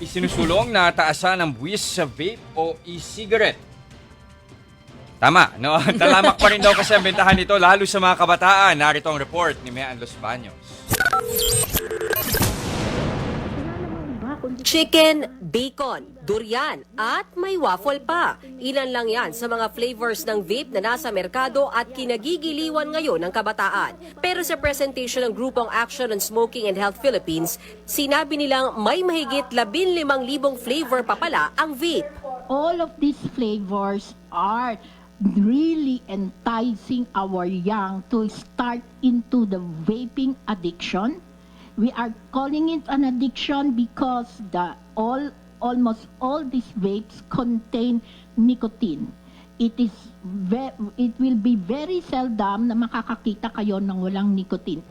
Isinusulong na taasan ng buwis sa vape o e-cigarette. Tama, no? Talamak pa rin daw kasi ang bentahan nito lalo sa mga kabataan. Narito ang report ni Mean Los Baños. Chicken, bacon, durian, at may waffle pa. Ilan lang yan sa mga flavors ng vape na nasa merkado at kinagigiliwan ngayon ng kabataan. Pero sa presentation ng Grupong Action on Smoking and Health Philippines, sinabi nilang may mahigit 15,000 flavor pa pala ang vape. All of these flavors are really enticing our young to start into the vaping addiction. We are calling it an addiction because almost all these vapes contain nicotine. It will be very seldom na makakakita kayo ng walang nicotine.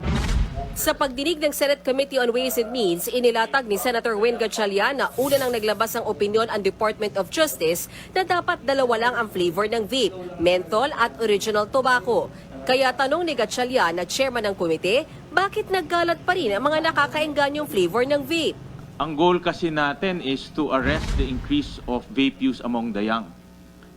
Sa pagdinig ng Senate Committee on Ways and Means, inilatag ni Senator Win Gatchalian na una nang naglabas ng opinyon ang Department of Justice na dapat dalawa lang ang flavor ng vape, menthol at original tobacco. Kaya tanong ni Gatchalian na chairman ng komite, bakit naggalat pa rin ang mga nakakaenganyong flavor ng vape? Ang goal kasi natin is to arrest the increase of vape use among the young.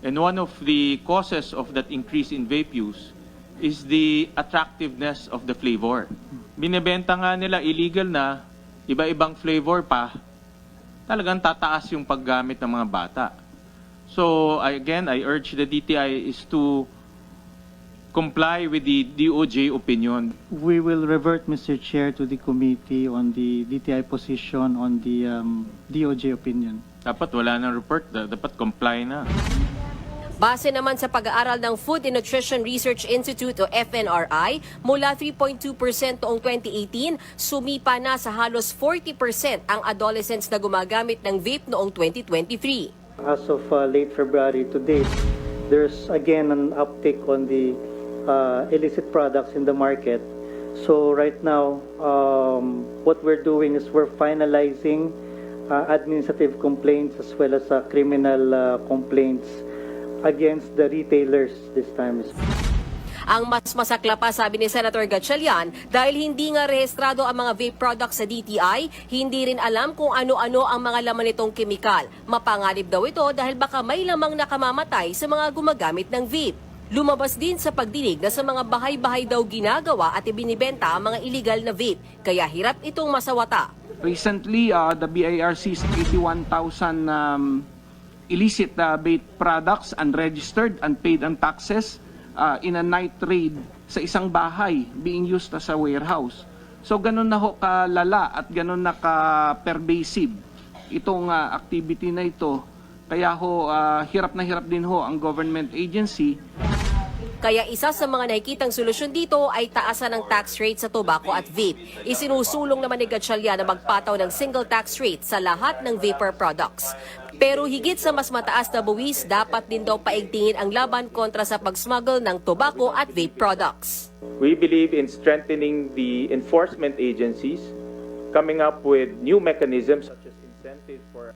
And one of the causes of that increase in vape use is the attractiveness of the flavor. Binebenta nga nila illegal na, iba-ibang flavor pa, talagang tataas yung paggamit ng mga bata. So I urge the DTI is to comply with the DOJ opinion. We will revert, Mr. Chair, to the committee on the DTI position on the DOJ opinion. Dapat wala nang report, dapat comply na. Base naman sa pag-aaral ng Food and Nutrition Research Institute o FNRI, mula 3.2% noong 2018, sumipa na sa halos 40% ang adolescents na gumagamit ng vape noong 2023. As of late February to date, there's again an uptick on the illicit products in the market. So right now, what we're doing is we're finalizing administrative complaints as well as criminal complaints against the retailers this time. Ang mas masakla pa, sabi ni Senator Gatchalian, dahil hindi nga rehistrado ang mga vape products sa DTI, hindi rin alam kung ano-ano ang mga laman nitong kemikal. Mapanganib daw ito dahil baka may lamang nakamamatay sa mga gumagamit ng vape. Lumabas din sa pagdinig na sa mga bahay-bahay daw ginagawa at ibinibenta ang mga illegal na vape, kaya hirap itong masawata. Recently, the BIR seized 81,000 illicit vape products, unregistered, unpaid ang taxes in a night raid sa isang bahay being used as a warehouse. So ganun na ho kalala at ganun na ka-pervasive itong activity na ito. Kaya ho, hirap na hirap din ho ang government agency. Kaya isa sa mga nakikitang solusyon dito ay taasan ng tax rate sa tobacco at vape. Isinusulong naman ni Gatchalian na magpataw ng single tax rate sa lahat ng vapor products. Pero higit sa mas mataas na buwis, dapat din daw paigtingin ang laban kontra sa pag-smuggle ng tobacco at vape products. We believe in strengthening the enforcement agencies, coming up with new mechanisms such as incentives for